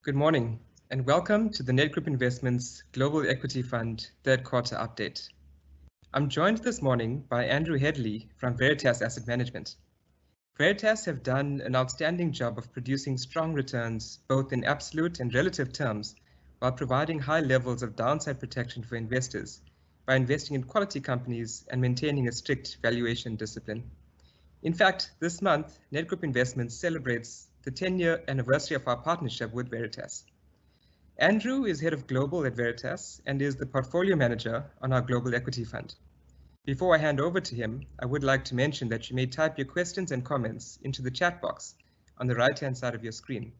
Good morning, and welcome to the Nedgroup Investments Global Equity Fund third quarter update. I'm joined this morning by Andrew Headley from Veritas Asset Management. Veritas have done an outstanding job of producing strong returns both in absolute and relative terms while providing high levels of downside protection for investors by investing in quality companies and maintaining a strict valuation discipline. In fact, this month, Nedgroup Investments celebrates the 10-year anniversary of our partnership with Veritas. Andrew is head of global at Veritas and is the portfolio manager on our global equity fund. Before I hand over to him, I would like to mention that you may type your questions and comments into the chat box on the right-hand side of your screen.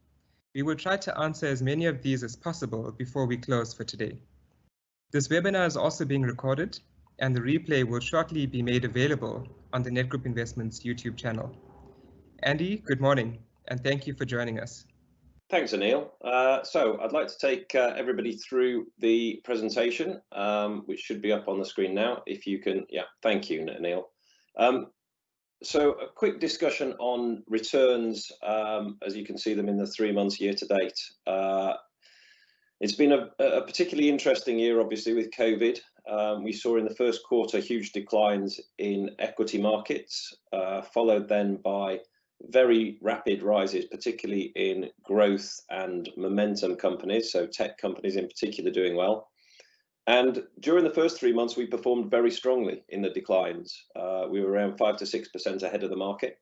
We will try to answer as many of these as possible before we close for today. This webinar is also being recorded, and the replay will shortly be made available on the Nedgroup Investments YouTube channel. Andy, good morning, and thank you for joining us. Thanks, Anil. So I'd like to take everybody through the presentation, which should be up on the screen now. If you can, yeah, thank you, Anil. So a quick discussion on returns, as you can see them in the 3 months year to date. It's been a particularly interesting year, obviously, with COVID. We saw in the first quarter huge declines in equity markets, followed then by very rapid rises, particularly in growth and momentum companies, so tech companies in particular doing well. And during the first 3 months, we performed very strongly in the declines. We were around 5 to 6% ahead of the market.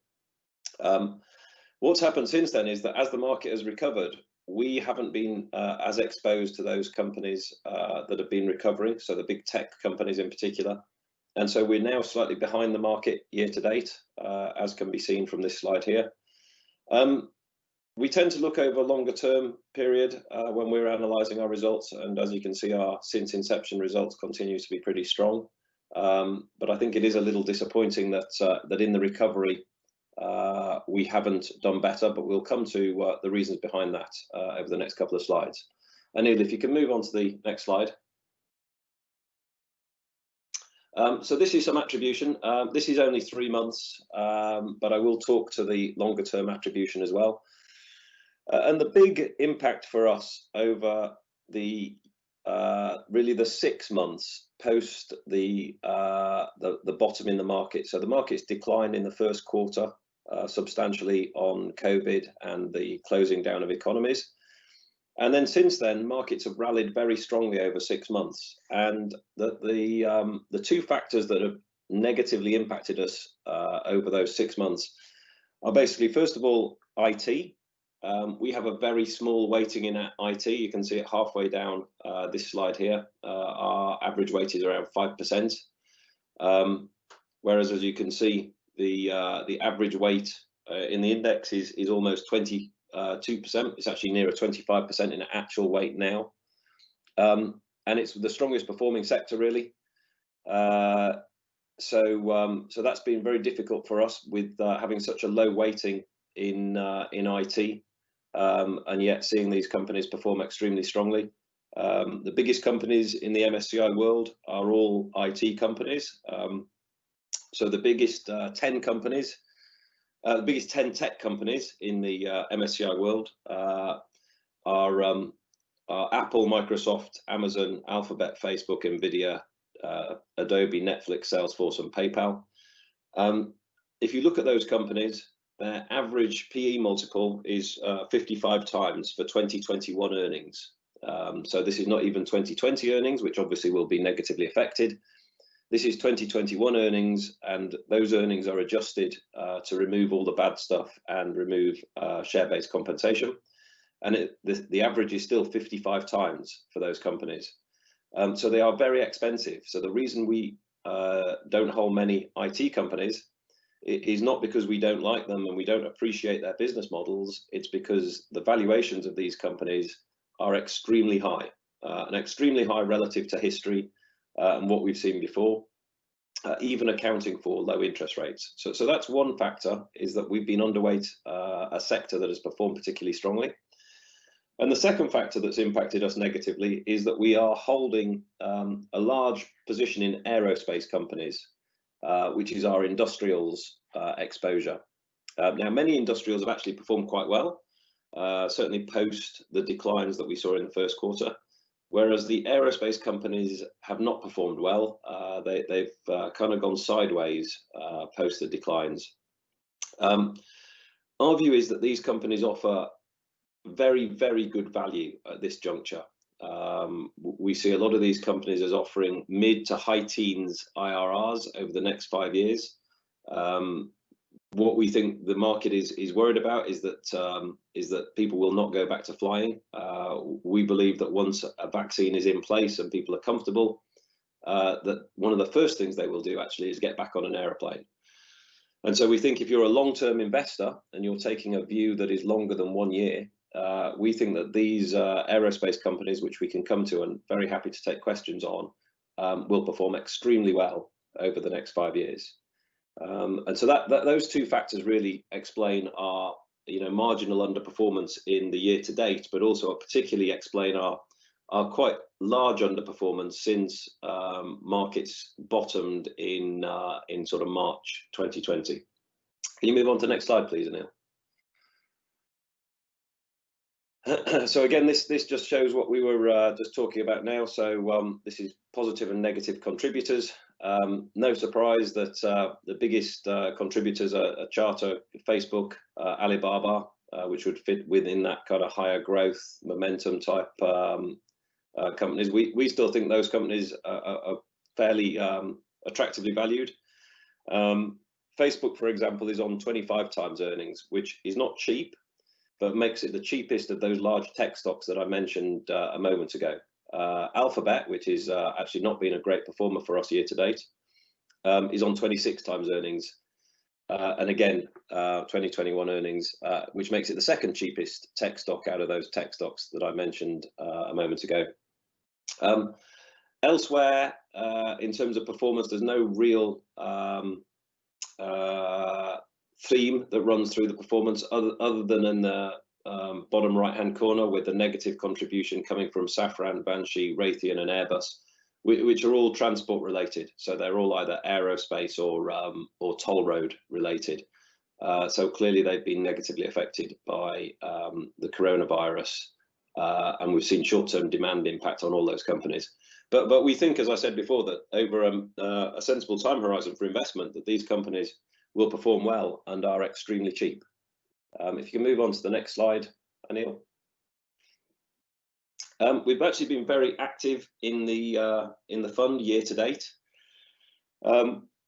What's happened since then is that as the market has recovered, we haven't been as exposed to those companies that have been recovering, so the big tech companies in particular. And so we're now slightly behind the market year to date, as can be seen from this slide here. We tend to look over a longer term period when we're analysing our results, and as you can see, our since inception results continue to be pretty strong. But I think it is a little disappointing that that in the recovery we haven't done better, but we'll come to the reasons behind that over the next couple of slides. Anil, if you can move on to the next slide. So this is some attribution. This is only 3 months, but I will talk to the longer term attribution as well. And the big impact for us over the really the 6 months post the bottom in the market. So the market's declined in the first quarter substantially on COVID and the closing down of economies. And then since then, markets have rallied very strongly over 6 months. And the two factors that have negatively impacted us over those 6 months are basically, first of all, IT. We have a very small weighting in IT. You can see it halfway down this slide here. Our average weight is around 5%. Whereas, as you can see, the average weight in the index is almost 22%. It's actually nearer 25% in actual weight now, and it's the strongest performing sector really. So that's been very difficult for us with having such a low weighting in IT, and yet seeing these companies perform extremely strongly. The biggest companies in the MSCI world are all IT companies. So the biggest 10 companies. The biggest 10 tech companies in the MSCI world are Apple, Microsoft, Amazon, Alphabet, Facebook, Nvidia, Adobe, Netflix, Salesforce, and PayPal. If you look at those companies, their average PE multiple is 55 times for 2021 earnings. So this is not even 2020 earnings, which obviously will be negatively affected. This is 2021 earnings, and those earnings are adjusted to remove all the bad stuff and remove share-based compensation. And the average is still 55 times for those companies. So they are very expensive. So the reason we don't hold many IT companies is not because we don't like them and we don't appreciate their business models. It's because the valuations of these companies are extremely high, and extremely high relative to history. And what we've seen before, even accounting for low interest rates. So that's one factor, is that we've been underweight a sector that has performed particularly strongly. And the second factor that's impacted us negatively is that we are holding a large position in aerospace companies, which is our industrials exposure. Now, many industrials have actually performed quite well. certainly post the declines that we saw in the first quarter, whereas the aerospace companies have not performed well. They've kind of gone sideways post the declines. Our view is that these companies offer very, very good value at this juncture. We see a lot of these companies as offering mid to high teens IRRs over the next 5 years. What we think the market is worried about is that people will not go back to flying. We believe that once a vaccine is in place and people are comfortable, that one of the first things they will do actually is get back on an aeroplane. And so we think if you're a long-term investor and you're taking a view that is longer than 1 year, we think that these aerospace companies, which we can come to and very happy to take questions on, will perform extremely well over the next 5 years. And so those two factors really explain our marginal underperformance in the year to date, but also particularly explain our quite large underperformance since markets bottomed in sort of March 2020. Can you move on to the next slide, please, Anil? So again, this just shows what we were just talking about now. So this is positive and negative contributors. No surprise that the biggest contributors are Charter, Facebook, Alibaba, which would fit within that kind of higher growth momentum type companies. We still think those companies are fairly attractively valued. Facebook, for example, is on 25 times earnings, which is not cheap, but makes it the cheapest of those large tech stocks that I mentioned a moment ago. Alphabet, which is actually not been a great performer for us year to date, is on 26 times earnings. And again, 2021 earnings, which makes it the second cheapest tech stock out of those tech stocks that I mentioned a moment ago. Elsewhere, in terms of performance, there's no real theme that runs through the performance other than in the bottom right hand corner, with the negative contribution coming from Safran, Banshee, Raytheon and Airbus, which are all transport related. So they're all either aerospace or toll road related. So clearly they've been negatively affected by the coronavirus, and we've seen short-term demand impact on all those companies. But we think, as I said before, that over a sensible time horizon for investment, that these companies will perform well and are extremely cheap. If you can move on to the next slide, Anil. We've actually been very active in the fund year to date.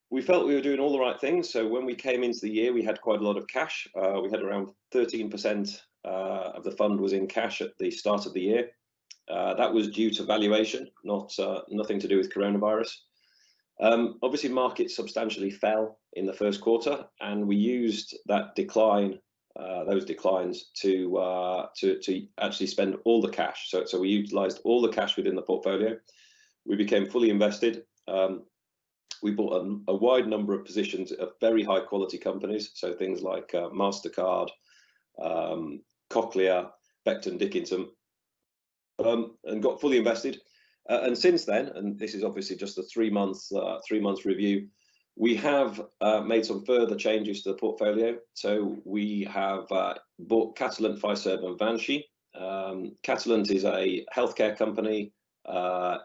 We felt we were doing all the right things. So when we came into the year, we had quite a lot of cash. We had around 13% of the fund was in cash at the start of the year. That was due to valuation, nothing to do with coronavirus. Obviously, markets substantially fell in the first quarter, and we used that decline, those declines, to actually spend all the cash. So we utilized all the cash within the portfolio. We became fully invested. We bought a wide number of positions of very high quality companies, so things like MasterCard, Cochlear, Becton Dickinson, and got fully invested. And since then, and this is obviously just a 3 months review, we have made some further changes to the portfolio. So we have bought Catalent, Fiserv and Banshee. Catalent is a healthcare company.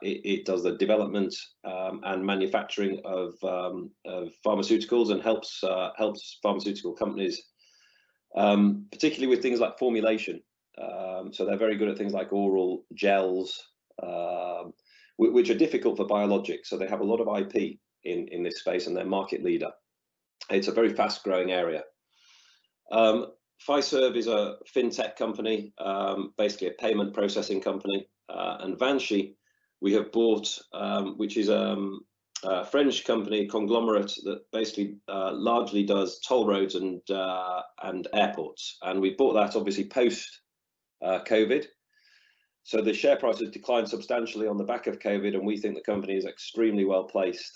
It does the development and manufacturing of pharmaceuticals and helps pharmaceutical companies, particularly with things like formulation. So they're very good at things like oral gels, which are difficult for biologics. So they have a lot of IP in this space, and they're market leader. It's a very fast growing area. Fiserv is a fintech company, basically a payment processing company. And Banshee, we have bought, which is a French company conglomerate that basically largely does toll roads and airports. And we bought that obviously post COVID. So the share price has declined substantially on the back of COVID, and we think the company is extremely well placed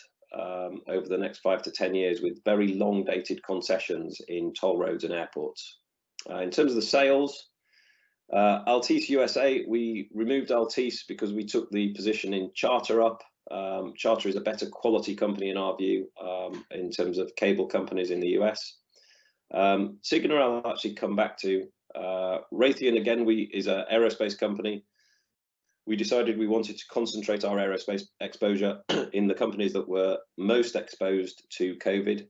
over the next 5 to 10 years with very long dated concessions in toll roads and airports. In terms of the sales, Altice USA, we removed Altice because we took the position in Charter up. Charter is a better quality company in our view in terms of cable companies in the US. Cigna I'll actually come back to Raytheon, again, is an aerospace company. We decided we wanted to concentrate our aerospace exposure in the companies that were most exposed to COVID.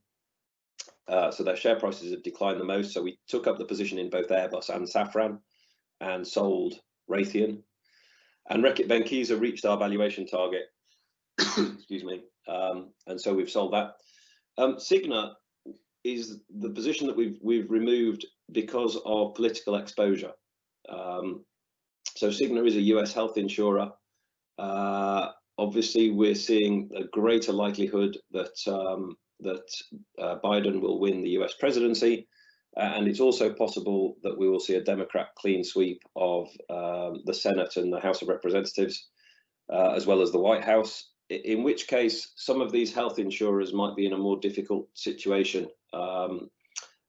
So their share prices have declined the most. So we took up the position in both Airbus and Safran and sold Raytheon. And Reckitt Benckiser reached our valuation target. Excuse me. And so we've sold that. Cigna is the position that we've removed because of political exposure. So Cigna is a US health insurer. Obviously, we're seeing a greater likelihood that Biden will win the US presidency, and it's also possible that we will see a Democrat clean sweep of the Senate and the House of Representatives, as well as the White House, in which case some of these health insurers might be in a more difficult situation.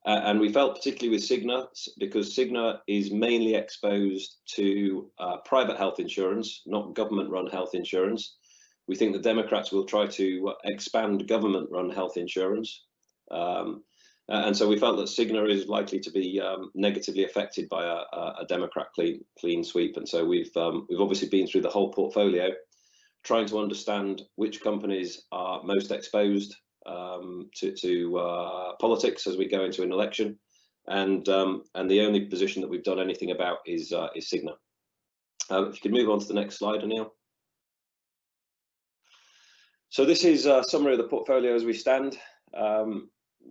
And we felt particularly with Cigna, because Cigna is mainly exposed to private health insurance, not government-run health insurance. We think the Democrats will try to expand government-run health insurance. And so we felt that Cigna is likely to be negatively affected by a Democrat clean sweep. And so we've obviously been through the whole portfolio, trying to understand which companies are most exposed to politics as we go into an election, and the only position that we've done anything about is Cigna. If you could move on to the next slide, Anil. So this is a summary of the portfolio as we stand.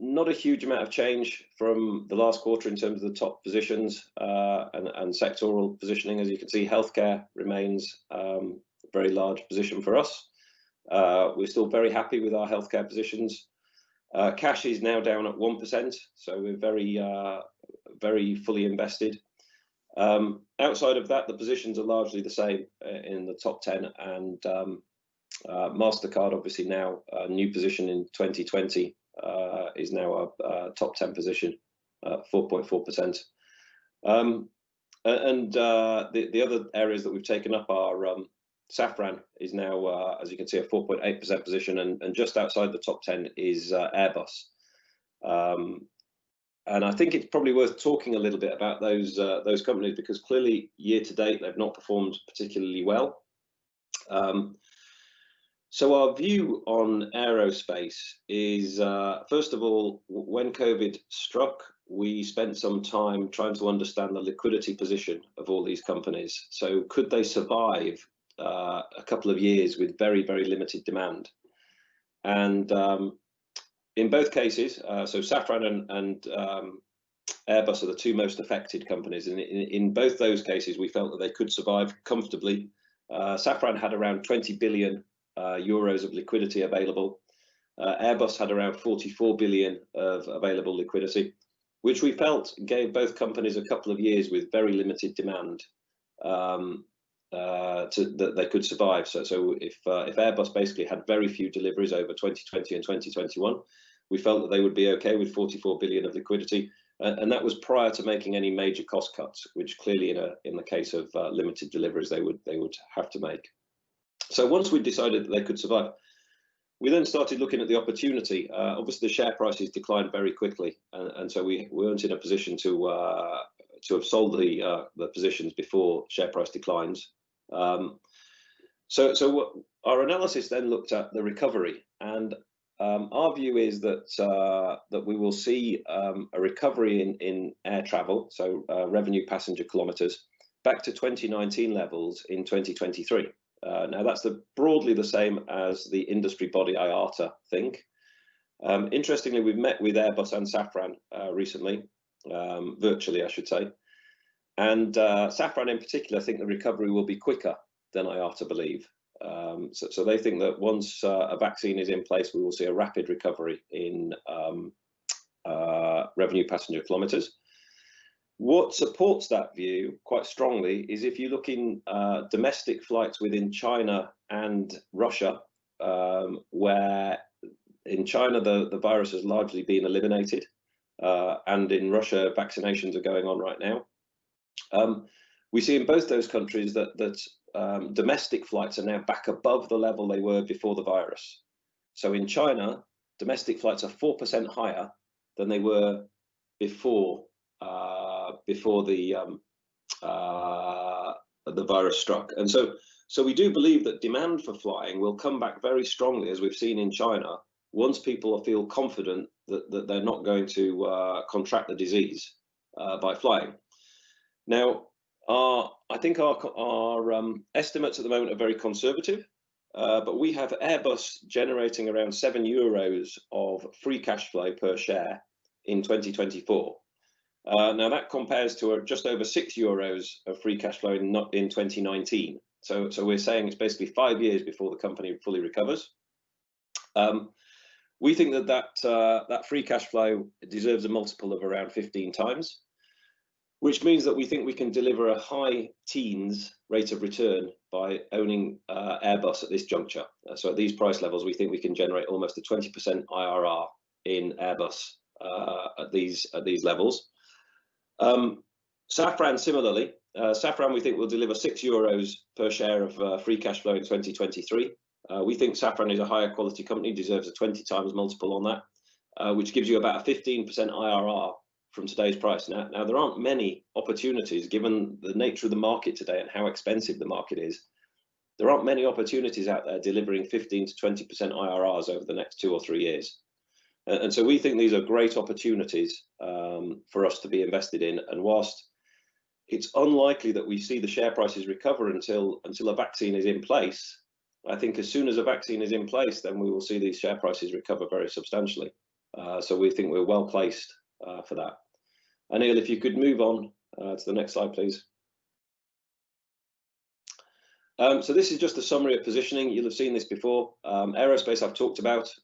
Not a huge amount of change from the last quarter in terms of the top positions and sectoral positioning. As you can see, healthcare remains a very large position for us. We're still very happy with our healthcare positions. Cash is now down at 1%, so we're very fully invested. Outside of that, the positions are largely the same in the top 10, and MasterCard, obviously now a new position in 2020, is now a top 10 position, 4.4%. And the other areas that we've taken up are Safran is now, as you can see, a 4.8% position, and just outside the top 10 is Airbus. And I think it's probably worth talking a little bit about those companies, because clearly year to date they've not performed particularly well. So our view on aerospace is, first of all, when COVID struck, we spent some time trying to understand the liquidity position of all these companies. So could they survive a couple of years with very, very limited demand? And in both cases, so Safran and Airbus are the two most affected companies. And in both those cases, we felt that they could survive comfortably. Safran had around 20 billion euros of liquidity available. Airbus had around 44 billion of available liquidity, which we felt gave both companies a couple of years with very limited demand that they could survive. So if Airbus basically had very few deliveries over 2020 and 2021, we felt that they would be okay with 44 billion of liquidity, and that was prior to making any major cost cuts, which clearly in the case of limited deliveries they would have to make. So once we decided that they could survive, we then started looking at the opportunity. Obviously, the share prices declined very quickly, and so we weren't in a position to have sold the positions before share price declines. So what our analysis then looked at the recovery, and our view is that we will see a recovery in air travel, so revenue passenger kilometers, back to 2019 levels in 2023. Now that's broadly the same as the industry body IATA think. Interestingly, we've met with Airbus and Safran recently, virtually I should say, and Safran in particular think the recovery will be quicker than IATA believe. So they think that once a vaccine is in place, we will see a rapid recovery in revenue passenger kilometers. What supports that view quite strongly is if you look in domestic flights within China and Russia, where in China the virus has largely been eliminated, and in Russia vaccinations are going on right now. We see in both those countries that domestic flights are now back above the level they were before the virus. So in China, domestic flights are 4% higher than they were before before the virus struck. And so we do believe that demand for flying will come back very strongly, as we've seen in China, once people feel confident that they're not going to contract the disease by flying. Now, I think our estimates at the moment are very conservative, but we have Airbus generating around €7 of free cash flow per share in 2024. Now that compares to just over €6 of free cash flow in 2019. So we're saying it's basically 5 years before the company fully recovers. We think that free cash flow deserves a multiple of around 15 times, which means that we think we can deliver a high teens rate of return by owning Airbus at this juncture. So at these price levels, we think we can generate almost a 20% IRR in Airbus at these levels. Safran similarly, Safran we think will deliver €6 per share of free cash flow in 2023. We think Safran is a higher quality company, deserves a 20 times multiple on that, which gives you about a 15% IRR from today's price. Now there aren't many opportunities, given the nature of the market today and how expensive the market is. There aren't many opportunities out there delivering 15 to 20% IRRs over the next 2 or 3 years. And so we think these are great opportunities for us to be invested in. And whilst it's unlikely that we see the share prices recover until a vaccine is in place, I think as soon as a vaccine is in place, then we will see these share prices recover very substantially. So we think we're well placed for that. Anil, if you could move on to the next slide, please. So this is just a summary of positioning. You'll have seen this before. Aerospace I've talked about.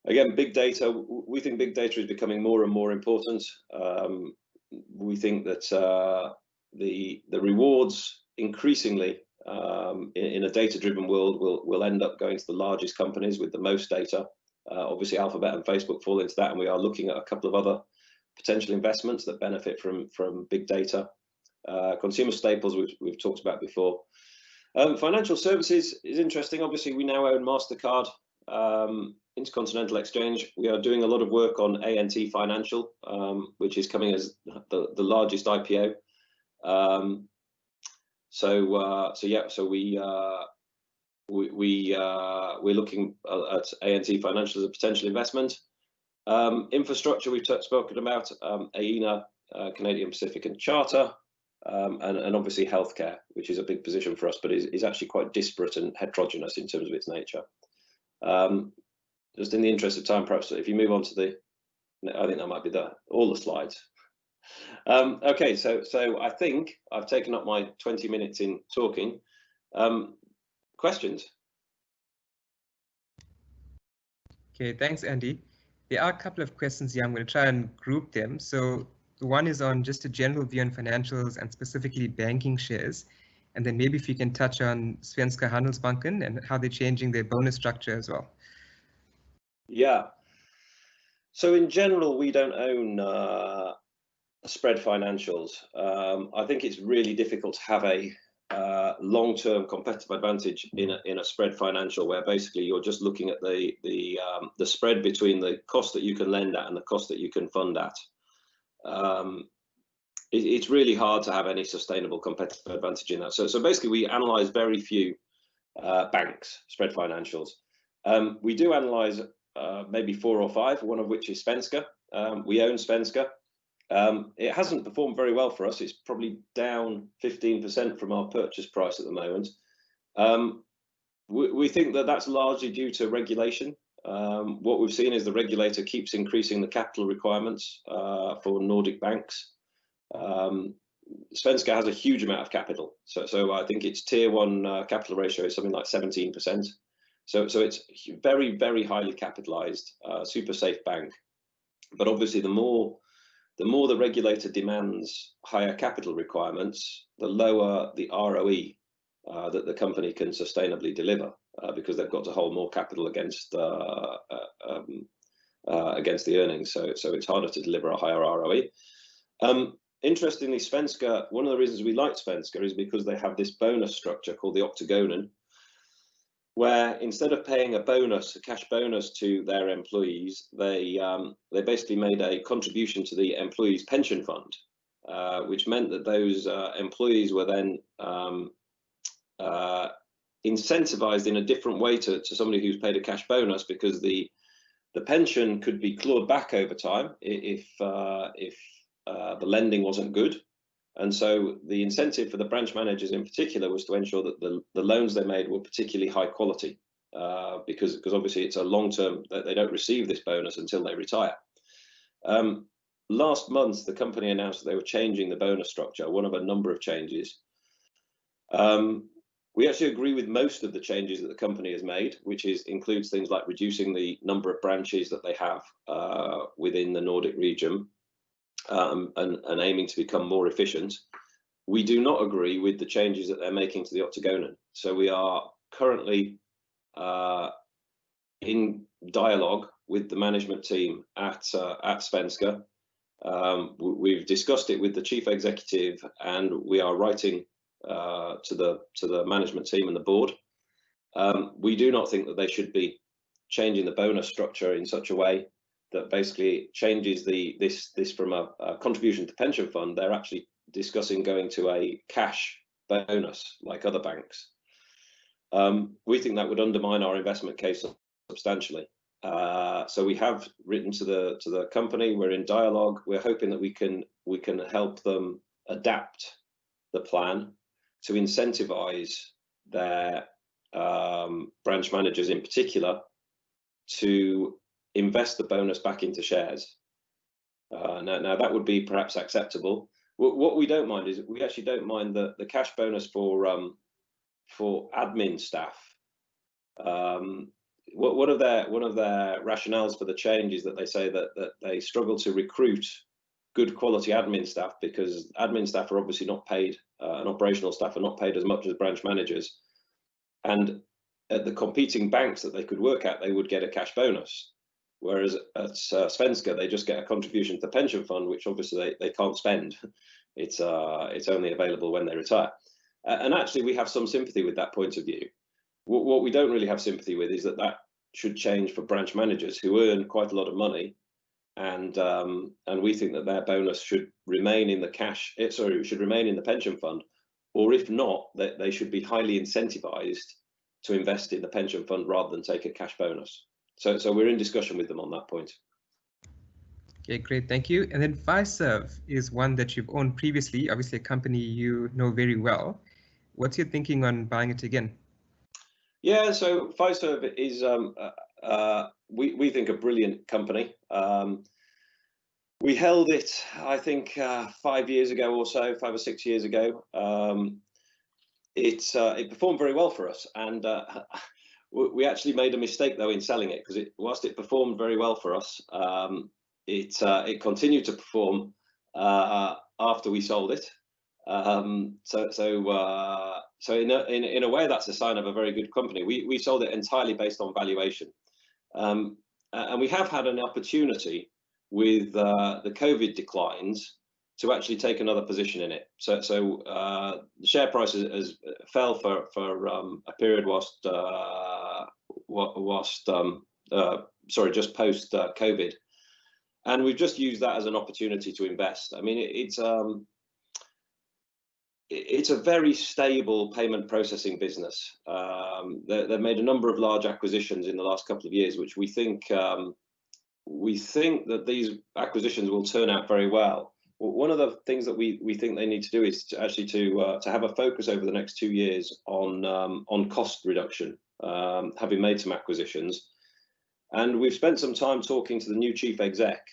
Again, big data. We think big data is becoming more and more important. We think that the rewards increasingly in a data-driven world will end up going to the largest companies with the most data. Obviously, Alphabet and Facebook fall into that, and we are looking at a couple of other potential investments that benefit from big data. Consumer staples we've talked about before. Financial services is interesting. Obviously, we now own MasterCard, Intercontinental Exchange. We are doing a lot of work on ANT Financial, which is coming as the largest IPO. We're looking at ANT Financial as a potential investment. Infrastructure we've spoken about, AENA, Canadian Pacific and Charter, and obviously healthcare, which is a big position for us, but is actually quite disparate and heterogeneous in terms of its nature. Just in the interest of time, perhaps if you move on to I think that might be all the slides. Okay, so I think I've taken up my 20 minutes in talking. Questions? Okay, thanks, Andy. There are a couple of questions here. I'm going to try and group them. So the one is on just a general view on financials and specifically banking shares. And then maybe if you can touch on Svenska Handelsbanken and how they're changing their bonus structure as well. Yeah. So in general, we don't own spread financials. I think it's really difficult to have a long-term competitive advantage in a spread financial, where basically you're just looking at the spread between the cost that you can lend at and the cost that you can fund at. It's really hard to have any sustainable competitive advantage in that. So basically we analyze very few banks, spread financials. We do analyze maybe 4 or 5, one of which is Svenska. We own Svenska. It hasn't performed very well for us. It's probably down 15% from our purchase price at the moment. We think that that's largely due to regulation. What we've seen is the regulator keeps increasing the capital requirements for Nordic banks. Svenska has a huge amount of capital. So I think its tier 1 capital ratio is something like 17%. So it's very, very highly capitalized, super safe bank. But obviously the more the regulator demands higher capital requirements, the lower the ROE that the company can sustainably deliver, because they've got to hold more capital against the earnings. So it's harder to deliver a higher ROE. Interestingly, Svenska, one of the reasons we like Svenska is because they have this bonus structure called the Octagonen, where instead of paying a cash bonus to their employees, they basically made a contribution to the employees' pension fund. which meant that those employees were then incentivized in a different way to somebody who's paid a cash bonus, because the pension could be clawed back over time if the lending wasn't good. And so the incentive for the branch managers in particular was to ensure that the loans they made were particularly high quality, because obviously it's a long term, that they don't receive this bonus until they retire. Last month, the company announced that they were changing the bonus structure, one of a number of changes. We actually agree with most of the changes that the company has made, which includes things like reducing the number of branches that they have within the Nordic region, and aiming to become more efficient. We do not agree with the changes that they're making to the Octagonen. So we are currently in dialogue with the management team at Svenska. We've discussed it with the chief executive, and we are writing to the management team and the board. We do not think that they should be changing the bonus structure in such a way that basically changes this from a contribution to pension fund. They're actually discussing going to a cash bonus like other banks. We think that would undermine our investment case substantially. So we have written to the company. We're in dialogue. We're hoping that we can help them adapt the plan to incentivize their branch managers in particular to invest the bonus back into shares. Now that would be perhaps acceptable. What we don't mind is, we actually don't mind the cash bonus for admin staff. One of their rationales for the change is that they say that they struggle to recruit good quality admin staff, because admin staff are obviously not paid, and operational staff are not paid as much as branch managers. And at the competing banks that they could work at, they would get a cash bonus. Whereas at Svenska, they just get a contribution to the pension fund, which obviously they can't spend. It's only available when they retire. And actually, we have some sympathy with that point of view. What we don't really have sympathy with is that should change for branch managers who earn quite a lot of money, and we think that their bonus should remain in the should remain in the pension fund, or if not, that they should be highly incentivized to invest in the pension fund rather than take a cash bonus. So we're in discussion with them on that point. Okay, great, thank you. And then Fiserv is one that you've owned previously, obviously a company you know very well. What's your thinking on buying it again? Yeah, so Fiserv is, we think, a brilliant company. We held it, I think, 5 years ago or so, 5 or 6 years ago. It performed very well for us, and we actually made a mistake though in selling it, because whilst it performed very well for us, it continued to perform after we sold it. So in a way, that's a sign of a very good company. We sold it entirely based on valuation, and we have had an opportunity with the COVID declines to actually take another position in it. So the share price has fell for a period just post COVID, and we've just used that as an opportunity to invest. I mean, it's a very stable payment processing business. They've made a number of large acquisitions in the last couple of years, which we think that these acquisitions will turn out very well. One of the things that we think they need to do is to have a focus over the next 2 years on cost reduction, having made some acquisitions. And we've spent some time talking to the new chief exec,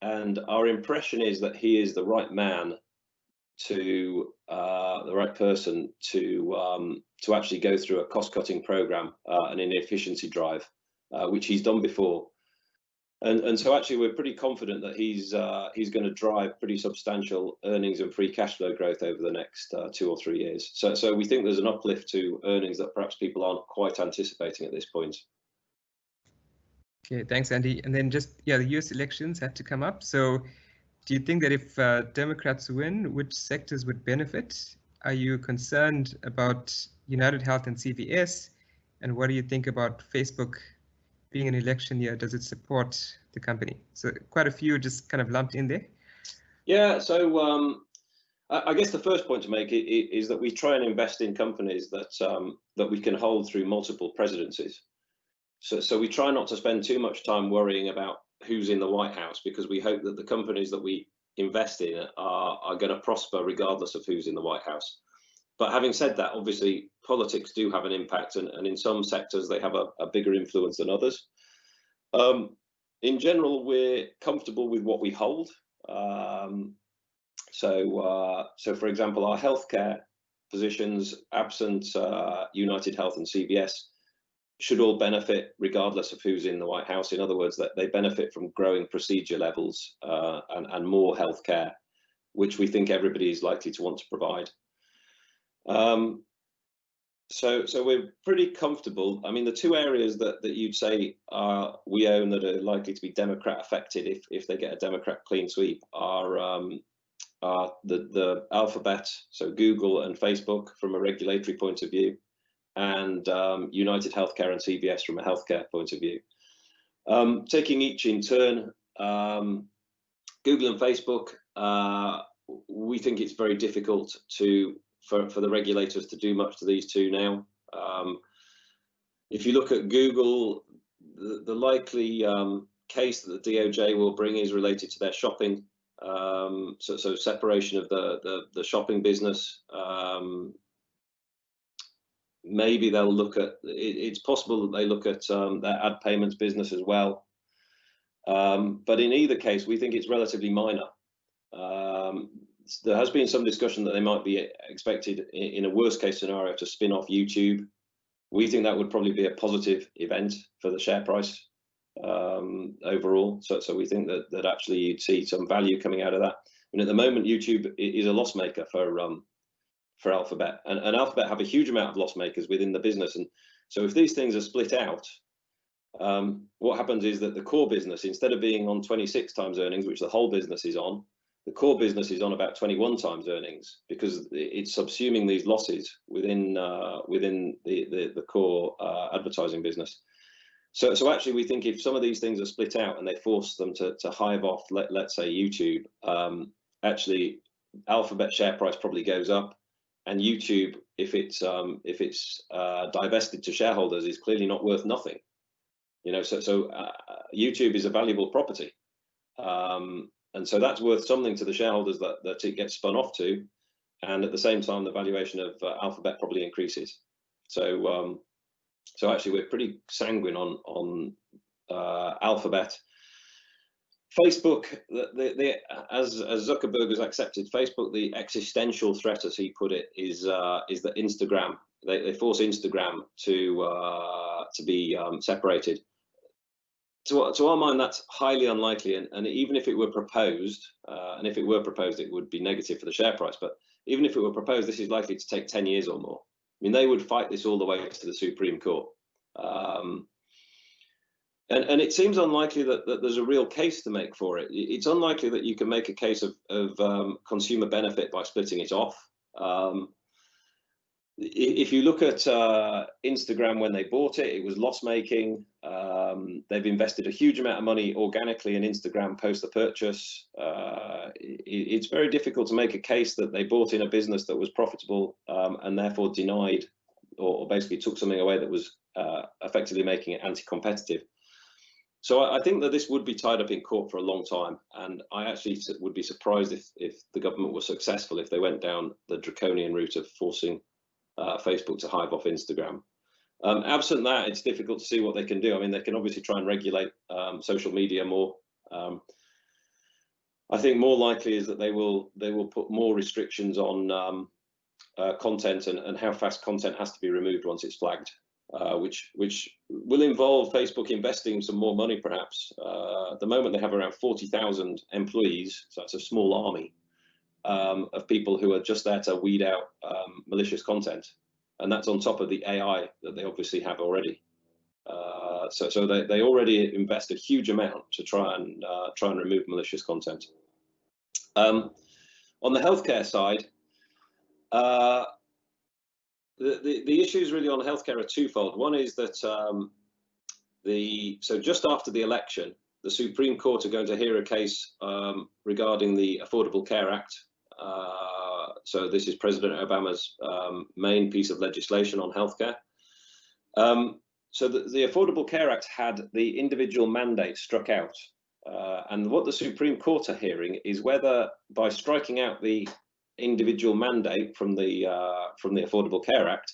and our impression is that he is the right man the right person to actually go through a cost-cutting program and an efficiency drive, which he's done before. And so actually we're pretty confident that he's going to drive pretty substantial earnings and free cash flow growth over the next 2 or 3 years. So we think there's an uplift to earnings that perhaps people aren't quite anticipating at this point. Okay, thanks, Andy. And then just, the US elections have to come up. So do you think that if Democrats win, which sectors would benefit? Are you concerned about United Health and CVS? And what do you think about Facebook being an election year? Does it support the company? So quite a few just kind of lumped in there. Yeah, so I guess the first point to make is that we try and invest in companies that we can hold through multiple presidencies. So we try not to spend too much time worrying about who's in the White House, because we hope that the companies that we invest in are going to prosper regardless of who's in the White House. But having said that, obviously politics do have an impact, and in some sectors they have a bigger influence than others. In general, we're comfortable with what we hold. So for example, our healthcare positions, absent United Health and CVS, should all benefit regardless of who's in the White House. In other words, that they benefit from growing procedure levels and more healthcare, which we think everybody is likely to want to provide. So we're pretty comfortable. I mean, the two areas that you'd say we own that are likely to be Democrat affected if they get a Democrat clean sweep are the Alphabet, so Google and Facebook from a regulatory point of view, and United Healthcare and CVS from a healthcare point of view. Taking each in turn, Google and Facebook, we think it's very difficult for the regulators to do much to these two now. If you look at Google, the likely case that the DOJ will bring is related to their shopping. So separation of the shopping business. Maybe they'll look at, it's possible that they look at their ad payments business as well. But in either case, we think it's relatively minor. There has been some discussion that they might be expected in a worst case scenario to spin off YouTube. We think that would probably be a positive event for the share price overall. So we think that actually you'd see some value coming out of that. And at the moment, YouTube is a loss maker for Alphabet, and Alphabet have a huge amount of loss makers within the business. And so if these things are split out, what happens is that the core business, instead of being on 26 times earnings, which the whole business is on, the core business is on about 21 times earnings, because it's subsuming these losses within the core advertising business. So actually, we think if some of these things are split out and they force them to hive off, let's say YouTube, actually Alphabet share price probably goes up, and YouTube, if it's divested to shareholders, is clearly not worth nothing. You know, so YouTube is a valuable property, and so that's worth something to the shareholders that it gets spun off to, and at the same time, the valuation of Alphabet probably increases. So actually, we're pretty sanguine on Alphabet. Facebook, as Zuckerberg has accepted Facebook, the existential threat, as he put it, is that Instagram. They force Instagram to be separated. To our mind, that's highly unlikely, and even if it were proposed, it would be negative for the share price. But even if it were proposed, this is likely to take 10 years or more. I mean, they would fight this all the way to the Supreme Court. And it seems unlikely that there's a real case to make for it. It's unlikely that you can make a case of consumer benefit by splitting it off. If you look at Instagram, when they bought it, it was loss-making. They've invested a huge amount of money organically in Instagram post the purchase. It's very difficult to make a case that they bought in a business that was profitable and therefore denied or basically took something away that was effectively making it anti-competitive. So I think that this would be tied up in court for a long time, and I actually would be surprised if the government was successful if they went down the draconian route of forcing Facebook to hive off Instagram. Absent that, it's difficult to see what they can do. I mean, they can obviously try and regulate social media more. I think more likely is that they will put more restrictions on content and how fast content has to be removed once it's flagged, which will involve Facebook investing some more money, perhaps. At the moment, they have around 40,000 employees, so that's a small army of people who are just there to weed out malicious content, and that's on top of the AI that they obviously have already. So they already invest a huge amount to try and remove malicious content. On the healthcare side, the issues really on healthcare are twofold. One is that so just after the election, the Supreme Court are going to hear a case regarding the Affordable Care Act. So this is President Obama's main piece of legislation on healthcare. So the Affordable Care Act had the individual mandate struck out. And what the Supreme Court are hearing is whether, by striking out the individual mandate from the Affordable Care Act,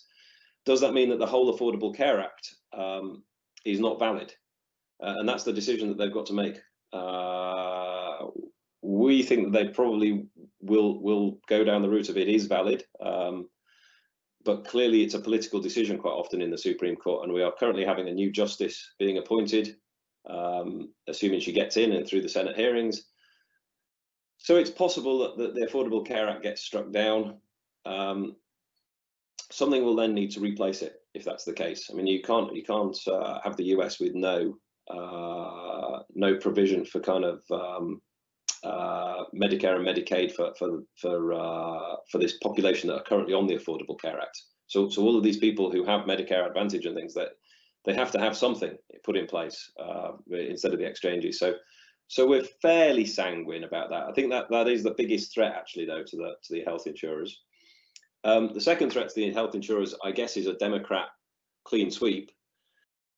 does that mean that the whole Affordable Care Act is not valid? And that's the decision that they've got to make. We think that they probably will go down the route of it is valid, but clearly it's a political decision quite often in the Supreme Court, and we are currently having a new justice being appointed, assuming she gets in and through the Senate hearings. So it's possible that the Affordable Care Act gets struck down. Something will then need to replace it if that's the case. I mean, you can't have the US with no provision for kind of Medicare and Medicaid for this population that are currently on the Affordable Care Act. So all of these people who have Medicare Advantage and things, that they have to have something put in place instead of the exchanges. So we're fairly sanguine about that. I think that is the biggest threat, actually, though, to the health insurers. The second threat to the health insurers, I guess, is a Democrat clean sweep,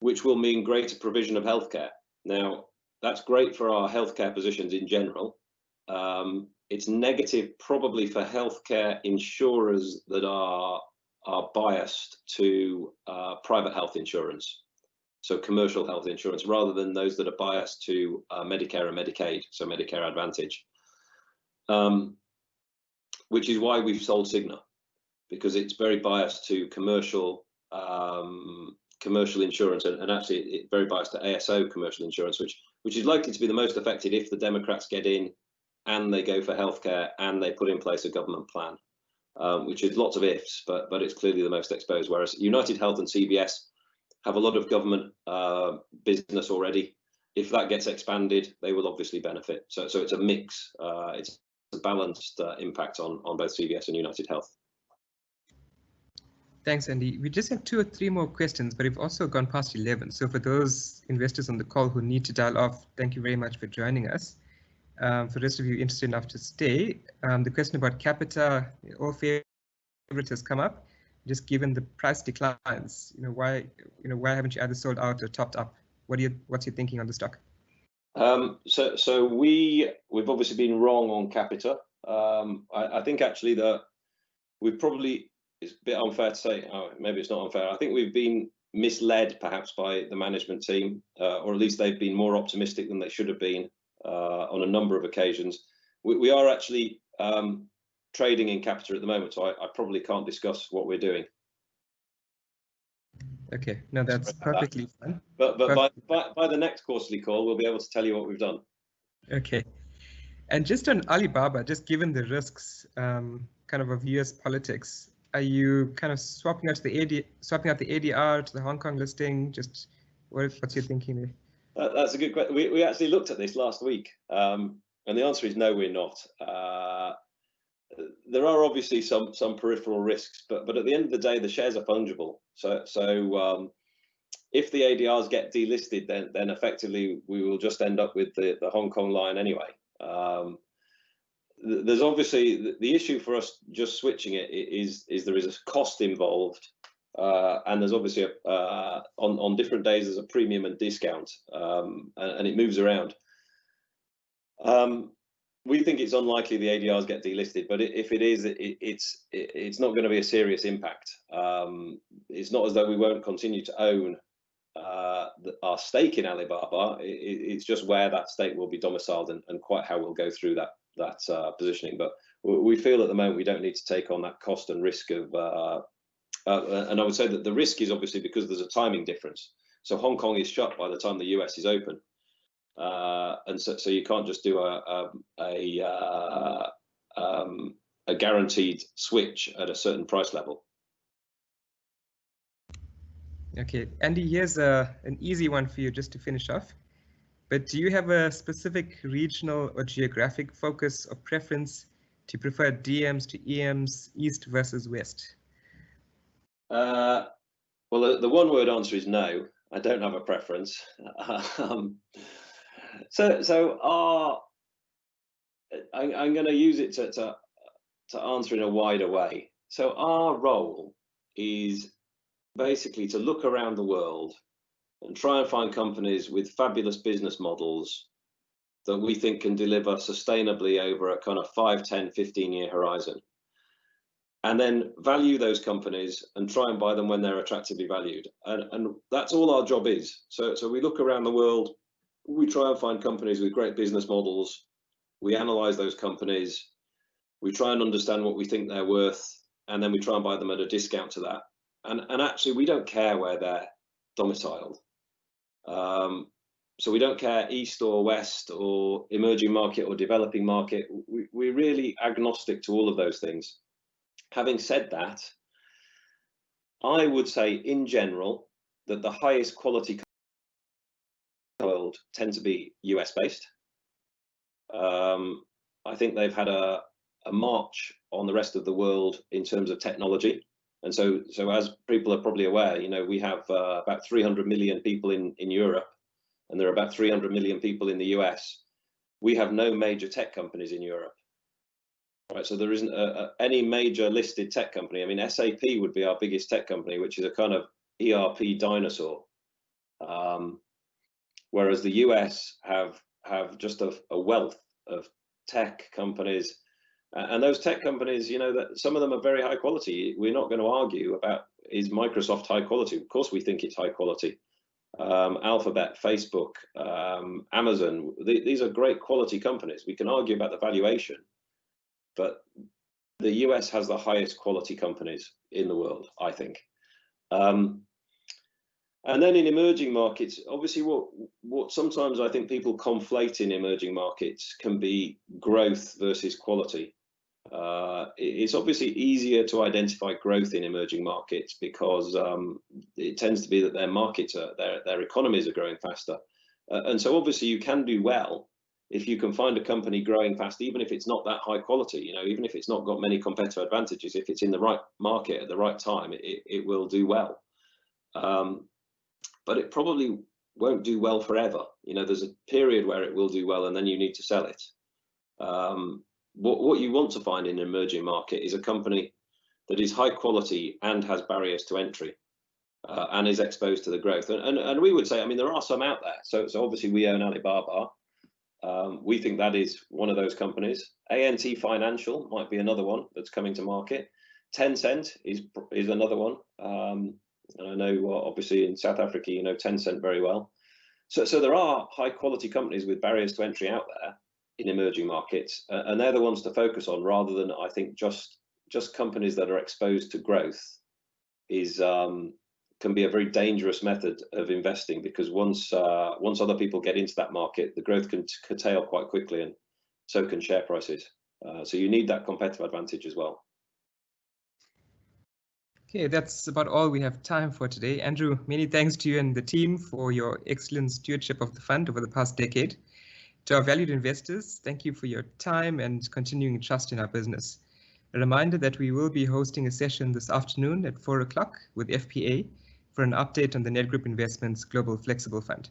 which will mean greater provision of healthcare. Now, that's great for our healthcare positions in general. It's negative probably for healthcare insurers that are biased to private health insurance, so commercial health insurance, rather than those that are biased to Medicare and Medicaid, so Medicare Advantage, which is why we've sold Cigna, because it's very biased to commercial insurance, and actually it's very biased to ASO commercial insurance, which is likely to be the most affected if the Democrats get in and they go for healthcare and they put in place a government plan, which is lots of ifs, but it's clearly the most exposed. Whereas United Health and CVS have a lot of government business already. If that gets expanded, they will obviously benefit. So it's a mix. It's a balanced impact on both CVS and United Health. Thanks, Andy. We just have 2 or 3 more questions, but we've also gone past 11. So for those investors on the call who need to dial off, thank you very much for joining us. For the rest of you interested enough to stay, the question about Capita, all favorite has come up. Just given the price declines, why haven't you either sold out or topped up? What's your thinking on the stock? So we've obviously been wrong on Capita. I think actually that we've probably, it's a bit unfair to say, maybe it's not unfair. I think we've been misled perhaps by the management team, or at least they've been more optimistic than they should have been on a number of occasions. We are actually trading in Capita at the moment, so I probably can't discuss what we're doing. Okay, no, that's perfectly fine. But by the next quarterly call, we'll be able to tell you what we've done. Okay. And just on Alibaba, just given the risks kind of US politics, are you kind of swapping out the ADR to the Hong Kong listing? Just what's your thinking there? That's a good question. We actually looked at this last week, and the answer is no, we're not. There are obviously some peripheral risks, but at the end of the day, the shares are fungible. So if the ADRs get delisted, then effectively we will just end up with the Hong Kong line anyway. There's obviously the issue for us just switching it is there is a cost involved, and there's obviously on different days there's a premium and discount, and it moves around. We think it's unlikely the ADRs get delisted, but if it is, it's not going to be a serious impact. It's not as though we won't continue to own our stake in Alibaba. It's just where that stake will be domiciled and quite how we'll go through that positioning. But we feel at the moment we don't need to take on that cost and risk of. And I would say that the risk is obviously because there's a timing difference. So Hong Kong is shut by the time the US is open. And so you can't just do a guaranteed switch at a certain price level. Okay, Andy, here's an easy one for you just to finish off. But do you have a specific regional or geographic focus or preference? Do you prefer DMs to EMs, East versus West? Well, the one-word answer is no. I don't have a preference. So I'm going to use it to answer in a wider way. So our role is basically to look around the world and try and find companies with fabulous business models that we think can deliver sustainably over a kind of 5, 10, 15-year horizon. And then value those companies and try and buy them when they're attractively valued. And that's all our job is. So we look around the world, we try and find companies with great business models. We analyze those companies. We try and understand what we think they're worth, and then we try and buy them at a discount to that. And actually, we don't care where they're domiciled. So we don't care east or west or emerging market or developing market. We're really agnostic to all of those things. Having said that, I would say in general that the highest quality companies in the world tend to be US based. I think they've had a march on the rest of the world in terms of technology. And so as people are probably aware, you know, we have about 300 million people in Europe, and there are about 300 million people in the US. We have no major tech companies in Europe, right? So there isn't any major listed tech company. I mean, SAP would be our biggest tech company, which is a kind of ERP dinosaur. Whereas the US have just a wealth of tech companies. And those tech companies, you know, that some of them are very high quality. We're not going to argue about, is Microsoft high quality? Of course, we think it's high quality. Alphabet, Facebook, Amazon, these are great quality companies. We can argue about the valuation, but the US has the highest quality companies in the world, I think. And then in emerging markets, obviously what sometimes I think people conflate in emerging markets can be growth versus quality. It's obviously easier to identify growth in emerging markets because it tends to be that their markets are, their economies are growing faster. And so obviously you can do well if you can find a company growing fast, even if it's not that high quality, you know, even if it's not got many competitive advantages, if it's in the right market at the right time, it will do well. But it probably won't do well forever. You know, there's a period where it will do well and then you need to sell it. What you want to find in an emerging market is a company that is high quality and has barriers to entry and is exposed to the growth. And we would say, I mean, there are some out there. So obviously we own Alibaba. We think that is one of those companies. ANT Financial might be another one that's coming to market. Tencent is another one. And I know obviously in South Africa, you know Tencent very well. So there are high quality companies with barriers to entry out there in emerging markets, and they're the ones to focus on rather than, I think, just companies that are exposed to growth can be a very dangerous method of investing, because once other people get into that market, the growth can curtail quite quickly, and so can share prices. So you need that competitive advantage as well. Okay, that's about all we have time for today. Andrew, many thanks to you and the team for your excellent stewardship of the fund over the past decade. To our valued investors, thank you for your time and continuing trust in our business. A reminder that we will be hosting a session this afternoon at 4 o'clock with FPA for an update on the Nedgroup Investments Global Flexible Fund.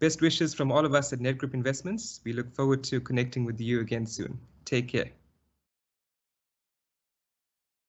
Best wishes from all of us at Nedgroup Investments. We look forward to connecting with you again soon. Take care.